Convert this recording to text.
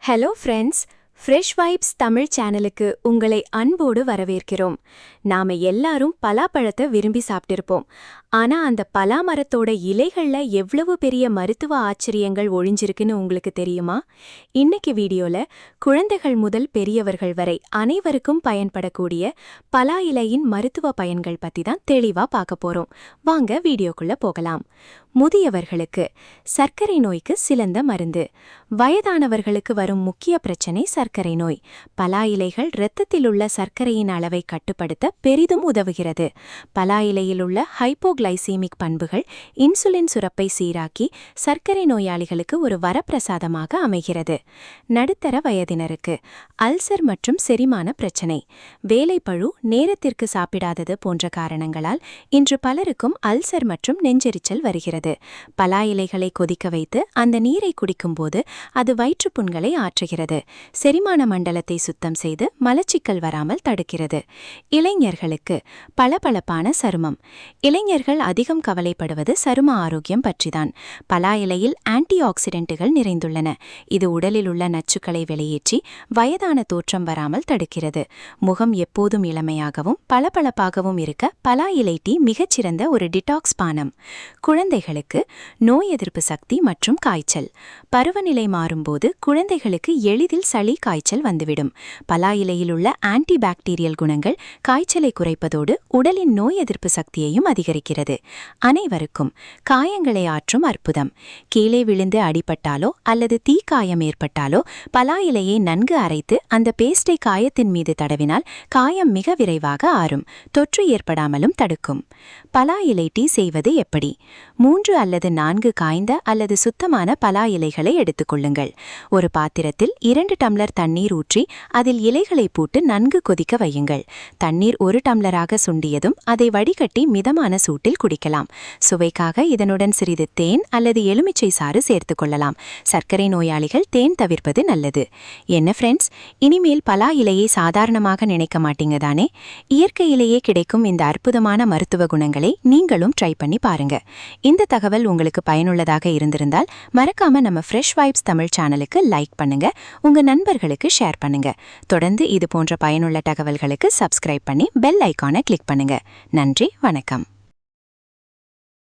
Hello friends, fresh vibes Tamil சேனலுக்கு உங்களை அன்போடு வரவேற்கிறோம். நாம எல்லாரும் பலாப்பழத்தை விரும்பி சாப்பிட்டிருப்போம். ஆனா அந்த பலா மரத்தோட இலைகள்ல எவ்வளவு பெரிய மருத்துவ ஆச்சரியங்கள் ஒளிஞ்சிருக்குன்னு உங்களுக்கு தெரியுமா? இன்னைக்கு வீடியோல குழந்தைகள் முதல் பெரியவர்கள் வரை அனைவருக்கும் பயன்படக்கூடிய பலா இலையின் மருத்துவ பயன்கள் பத்தி தான் தெளிவா பார்க்க போறோம். வாங்க வீடியோக்குள்ள போகலாம். முதியவர்களுக்கு சர்க்கரை நோய்க்கு சிறந்த மருந்து. வயதானவர்களுக்கு வரும் முக்கிய பிரச்சனை சர்க்கரை நோய். பலா இலைகள் இரத்தத்தில் உள்ள சர்க்கரையின் அளவை கட்டுப்படுத்த பெரிதும் உதவுகிறது. பலா இலையில் உள்ள ஹைப்போகிளைசீமிக் பண்புகள் இன்சுலின் சுரப்பை சீராக்கி சர்க்கரை நோயாளிகளுக்கு ஒரு வரப்பிரசாதமாக அமைகிறது. நடுத்தர வயதினருக்கு அல்சர் மற்றும் செரிமான பிரச்சனை. வேலைப்பழு, நேரத்திற்கு சாப்பிடாதது போன்ற காரணங்களால் இன்று பலருக்கும் அல்சர் மற்றும் நெஞ்செரிச்சல் வருகிறது. பலா இலைகளை கொதிக்க வைத்து அந்த நீரை குடிக்கும்போது அது வயிற்றுப்புண்களை ஆற்றுகிறது. செரிமான மண்டலத்தை சுத்தம் செய்து மலச்சிக்கல் வராமல் தடுக்கிறது. இளைஞர்களுக்கு பளபளப்பான சருமம். இளைஞர்கள் அதிகம் கவலைப்படுவது சரும ஆரோக்கியம் பற்றிதான். பலா இலையில் ஆன்டி ஆக்சிடென்ட்டுகள் நிறைந்துள்ளன. இது உடலில் உள்ள நச்சுக்களை வெளியேற்றி வயதான தோற்றம் வராமல் தடுக்கிறது. முகம் எப்போதும் இளமையாகவும் பளபளப்பாகவும் இருக்க பலா இலை டீ மிகச்சிறந்த ஒரு டிடாக்ஸ் பானம். குழந்தைகளுக்கு நோய் எதிர்ப்பு சக்தி மற்றும் காய்ச்சல். பருவநிலை மாறும்போது குழந்தைகளுக்கு எளிதில் சளி, காய்ச்சல் வந்துவிடும். பலா இலையில் உள்ள ஆன்டி பாக்டீரியல் குணங்கள் காய்ச்சலை குறைப்பதோடு உடலின் நோய் எதிர்ப்பு சக்தியையும் அதிகரிக்கிறது. அனைவருக்கும் காயங்களை ஆற்றும் அற்புதம். கீழே விழுந்து அடிபட்டாலோ அல்லது தீக்காயம் ஏற்பட்டாலோ பலா இலையை நன்கு அரைத்து அந்த பேஸ்டை காயத்தின் மீது தடவினால் காயம் மிக விரைவாக ஆறும். தொற்று ஏற்படாமலும் தடுக்கும். பலா இலை டீ செய்வது எப்படி? 3 அல்லது 4 காய்ந்த அல்லது சுத்தமான பலா இலைகளை எடுத்துக்கொள்ளுங்கள். ஒரு பாத்திரத்தில் 2 டம்ளர் தண்ணீர் ஊற்றி அதில் இலைகளை போட்டு நன்கு கொதிக்க வையுங்கள். தண்ணீர் 1 டம்ளராக சுண்டியதும் அதை வடிகட்டி மிதமான சூட்டில் குடிக்கலாம். சுவைக்காக இதனுடன் சிறிது தேன் அல்லது எலுமிச்சை சாறு சேர்த்து கொள்ளலாம். சர்க்கரை நோயாளிகள் தேன் தவிர்ப்பது நல்லது. என்ன ஃப்ரெண்ட்ஸ், இனிமேல் பலா இலையை சாதாரணமாக நினைக்க மாட்டீங்க தானே? இயற்கையிலேயே கிடைக்கும் இந்த அற்புதமான மருத்துவ குணங்களை நீங்களும் ட்ரை பண்ணி பாருங்க. இந்த தகவல் உங்களுக்கு பயனுள்ளதாக இருந்திருந்தால் மறக்காம நம்ம ஃப்ரெஷ் வைப்ஸ் தமிழ் சேனலுக்கு லைக் பண்ணுங்க, உங்க நண்பர்களுக்கு ஷேர் பண்ணுங்க. தொடர்ந்து இது போன்ற பயனுள்ள தகவல்களுக்கு சப்ஸ்கிரைப் பண்ணி பெல் ஐகானை கிளிக் பண்ணுங்க. நன்றி, வணக்கம்.